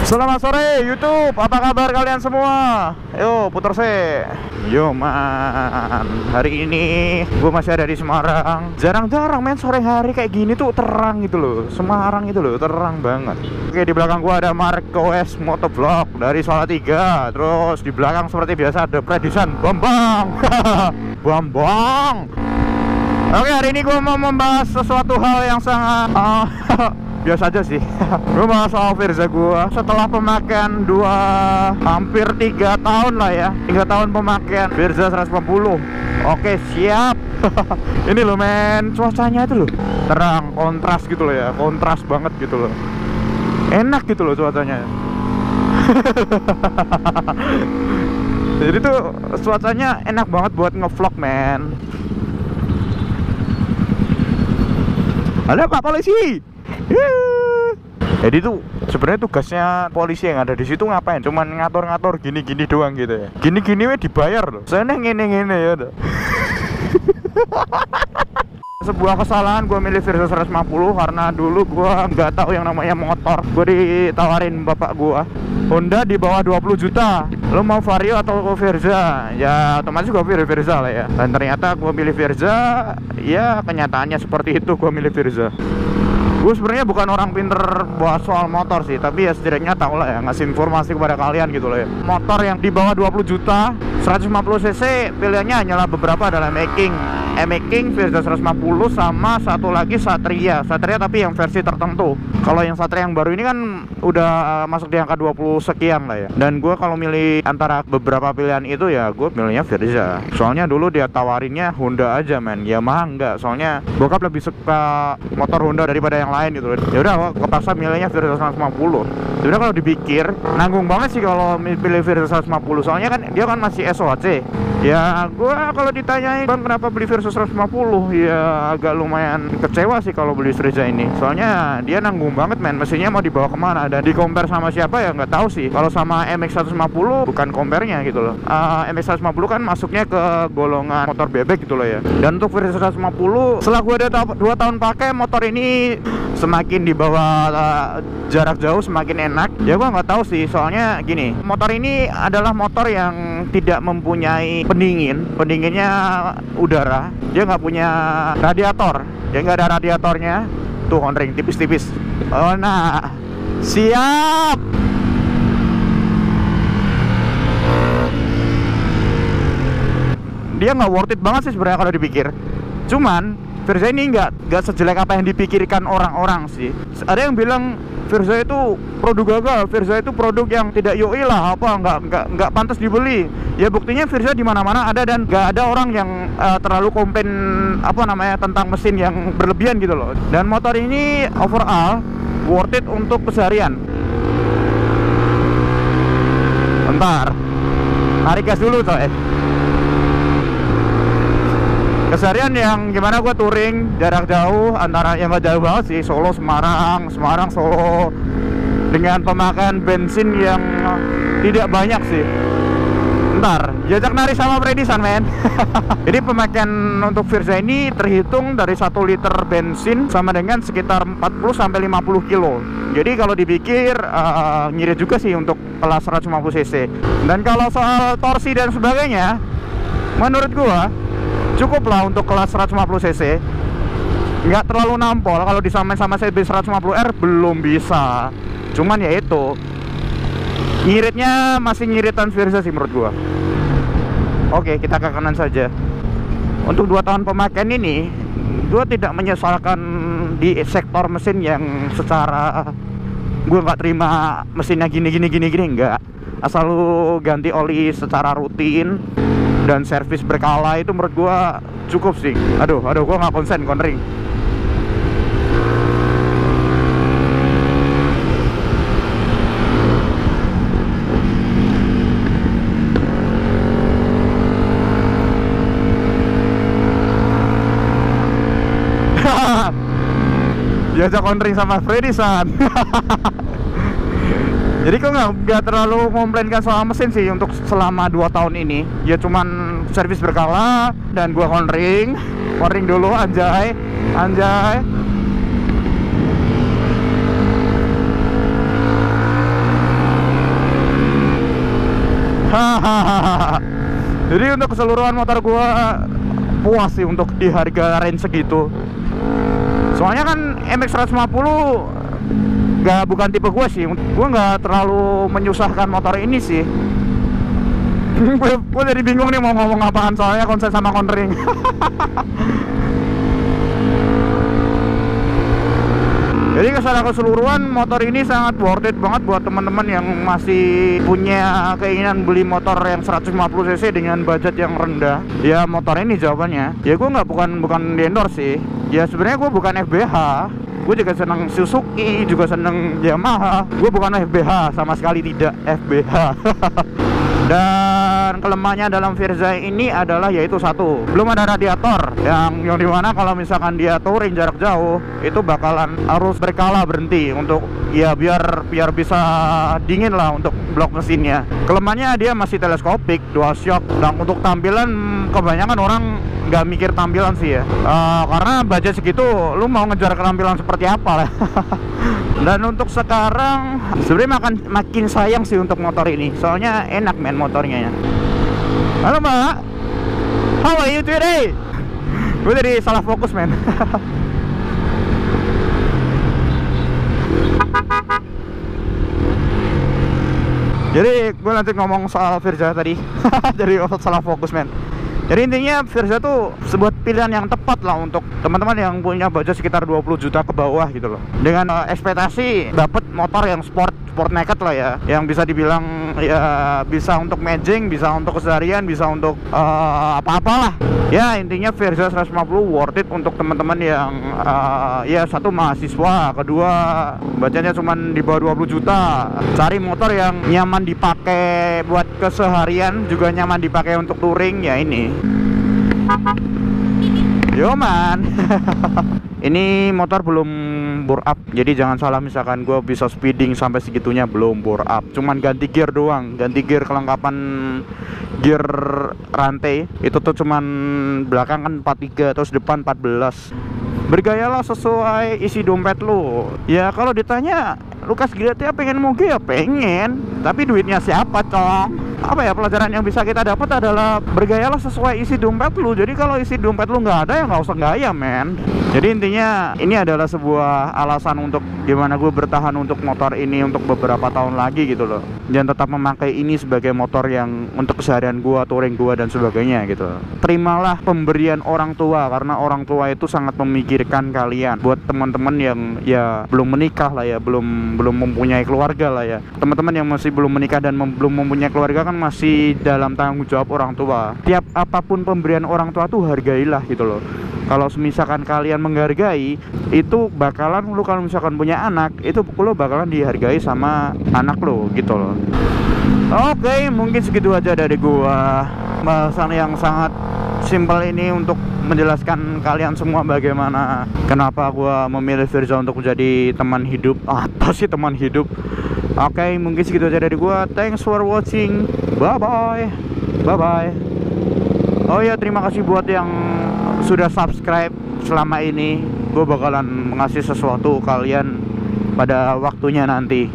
Selamat sore YouTube, apa kabar kalian semua? Yo putar se. Yo man, hari ini gue masih ada di Semarang. Jarang-jarang men sore hari kayak gini tuh terang gitu loh. Semarang itu loh terang banget. Oke, di belakang gue ada Marco S Motovlog dari Salatiga. Terus di belakang seperti biasa ada Predisan Bambang. Bambang. Oke, hari ini gue mau membahas sesuatu hal yang sangat biasa aja sih. Gue bahas soal Verza gue setelah pemakaian hampir 3 tahun lah ya. 3 tahun pemakaian Verza 150. Oke, siap. Ini loh men, cuacanya itu loh terang, kontras gitu loh ya. Kontras banget gitu loh. Enak gitu loh cuacanya. Jadi tuh cuacanya enak banget buat ngevlog men. Halo Pak Polisi. Jadi tuh sebenarnya tugasnya polisi yang ada di situ ngapain? Cuman ngatur-ngatur gini-gini doang gitu ya. Gini-gini we dibayar loh. Soalnya ngene-ngene ya udah. Sebuah kesalahan gue milih Verza 150 karena dulu gue nggak tahu yang namanya motor. Gue ditawarin bapak gue Honda di bawah 20 juta. Lo mau Vario atau Verza? Ya otomatis gue pilih Verza lah ya. Dan ternyata gue milih Verza. Ya kenyataannya seperti itu, gue milih Verza. Gue sebenarnya bukan orang pinter buat soal motor sih, tapi ya setidaknya tau lah ya, ngasih informasi kepada kalian gitu loh ya. Motor yang di bawah 20 juta 150 cc pilihannya hanyalah beberapa adalah Making Verza 150 sama satu lagi Satria tapi yang versi tertentu. Kalau yang Satria yang baru ini kan udah masuk di angka 20 sekian lah ya. Dan gue kalau milih antara beberapa pilihan itu ya gue milihnya Verza. Soalnya dulu dia tawarinnya Honda aja men, Yamaha enggak. Soalnya bokap lebih suka motor Honda daripada yang lain gitu. Ya udah kepaksa milihnya Verza 150. Sebenarnya kalau dipikir nanggung banget sih kalau pilih Verza 150. Soalnya kan dia kan masih SOHC. Ya gue kalau ditanyain bang kenapa beli Verza 150, ya agak lumayan kecewa sih kalau beli Verza ini. Soalnya dia nanggung banget men, mesinnya mau dibawa kemana dan di compare sama siapa ya nggak tahu sih. Kalau sama MX150 bukan compare-nya gitu loh. MX150 kan masuknya ke golongan motor bebek gitu loh ya. Dan untuk Verza 150 setelah gue udah 2 tahun pakai motor ini, semakin dibawa jarak jauh semakin enak. Ya gue nggak tahu sih, soalnya gini, motor ini adalah motor yang tidak mempunyai pendinginnya udara. Dia nggak punya radiator, dia nggak ada radiatornya. Tuh konring tipis-tipis. Oh nah, siap. Dia nggak worth it banget sih sebenarnya kalau dipikir. Cuman Verza ini nggak sejelek apa yang dipikirkan orang-orang sih. Ada yang bilang Verza itu produk gagal, Verza itu produk yang tidak yoi lah, apa nggak pantas dibeli. Ya buktinya Verza di mana-mana ada dan nggak ada orang yang terlalu komplain tentang mesin yang berlebihan gitu loh. Dan motor ini overall worth it untuk keseharian. Bentar, tarik gas dulu coy. Keseharian yang gimana gue touring jarak jauh, antara yang gak jauh banget sih, Solo Semarang, Semarang Solo, dengan pemakaian bensin yang tidak banyak sih. Ntar jajak nari sama Predisan men. Jadi pemakaian untuk Verza ini terhitung dari 1 liter bensin sama dengan sekitar 40-50 kilo. Jadi kalau dipikir ngirit juga sih untuk kelas 150 cc. Dan kalau soal torsi dan sebagainya, menurut gua cukup lah untuk kelas 150 cc. Nggak terlalu nampol. Kalau disamain sama CB 150R belum bisa. Cuman ya itu, ngiritnya masih ngiritan Verza sih menurut gua. Oke, kita ke kanan saja. Untuk 2 tahun pemakaian ini, gua tidak menyesalkan di sektor mesin yang secara gua nggak terima mesinnya gini enggak. Asal lu ganti oli secara rutin dan servis berkala itu menurut gua cukup sih. Aduh gua nggak konsen konring. Biasa konring sama Predisan. Jadi kok nggak terlalu komplainkan soal mesin sih untuk selama 2 tahun ini. Ya cuman servis berkala dan gua konring dulu, anjay. Jadi untuk keseluruhan motor gua puas sih untuk di harga range segitu. Soalnya kan MX 150 bukan tipe gua sih. Gua nggak terlalu menyusahkan motor ini sih. Gue jadi bingung nih mau ngomong apaan, soalnya konsen sama konring. Jadi secara keseluruhan motor ini sangat worth it banget buat teman-teman yang masih punya keinginan beli motor yang 150 cc dengan budget yang rendah. Ya motor ini jawabannya. Ya gue bukan di endorse sih. Ya sebenarnya gue bukan FBH. Gue juga seneng Suzuki, juga seneng Yamaha. Gue bukan FBH, sama sekali tidak FBH. Dan kelemahannya dalam Verza ini adalah yaitu satu, belum ada radiator yang dimana kalau misalkan dia touring jarak jauh itu bakalan harus berkala berhenti untuk ya biar bisa dingin lah untuk blok mesinnya. Kelemahannya dia masih teleskopik, dual shock, dan untuk tampilan kebanyakan orang nggak mikir tampilan sih ya, karena budget segitu lu mau ngejar penampilan seperti apa lah. Dan untuk sekarang sebenarnya makin sayang sih untuk motor ini, soalnya enak men motornya ya. Halo mbak, how are you today? Gue jadi salah fokus men. Jadi gue nanti ngomong soal Verza tadi. Jadi salah fokus men. Jadi intinya Verza tuh sebuah pilihan yang tepat lah untuk teman-teman yang punya budget sekitar 20 juta ke bawah gitu loh. Dengan ekspektasi dapat motor yang sport naked lah ya, yang bisa dibilang ya bisa untuk matching, bisa untuk keseharian, bisa untuk apa-apalah. Ya intinya Verza 150 worth it untuk teman-teman yang ya satu mahasiswa, kedua budgetnya cuma di bawah 20 juta. Cari motor yang nyaman dipakai buat keseharian, juga nyaman dipakai untuk touring, ya ini. Yo man. Ini motor belum bore up, jadi jangan salah misalkan gue bisa speeding sampai segitunya, belum bore up. Cuman ganti gear doang, ganti gear kelengkapan gear rantai. Itu tuh cuman belakang kan 43, terus depan 14. Bergayalah sesuai isi dompet lu. Ya kalau ditanya Lukas Gilatia pengen moge ya pengen, tapi duitnya siapa cong? Apa ya, pelajaran yang bisa kita dapat adalah bergayalah sesuai isi dompet lu. Jadi kalau isi dompet lu nggak ada ya nggak usah gaya men. Jadi intinya ini adalah sebuah alasan untuk gimana gue bertahan untuk motor ini untuk beberapa tahun lagi gitu loh, dan tetap memakai ini sebagai motor yang untuk keseharian gue, touring gue dan sebagainya gitu. Terimalah pemberian orang tua, karena orang tua itu sangat memikirkan kalian. Buat teman-teman yang ya belum menikah lah ya, belum mempunyai keluarga lah ya, teman-teman yang masih belum menikah dan belum mempunyai keluarga kan masih dalam tanggung jawab orang tua. Tiap apapun pemberian orang tua tuh hargailah gitu loh. Kalau misalkan kalian menghargai, itu bakalan lu kalau misalkan punya anak, itu lu bakalan dihargai sama anak lu gitu loh. Oke, mungkin segitu aja dari gua. Bahasan yang sangat simpel ini untuk menjelaskan kalian semua bagaimana kenapa gua memilih Verza untuk menjadi teman hidup. Apa sih teman hidup? Oke, mungkin segitu aja dari gua. Thanks for watching. Bye bye. Bye bye. Oh ya, terima kasih buat yang sudah subscribe selama ini. Gue bakalan ngasih sesuatu kalian pada waktunya nanti.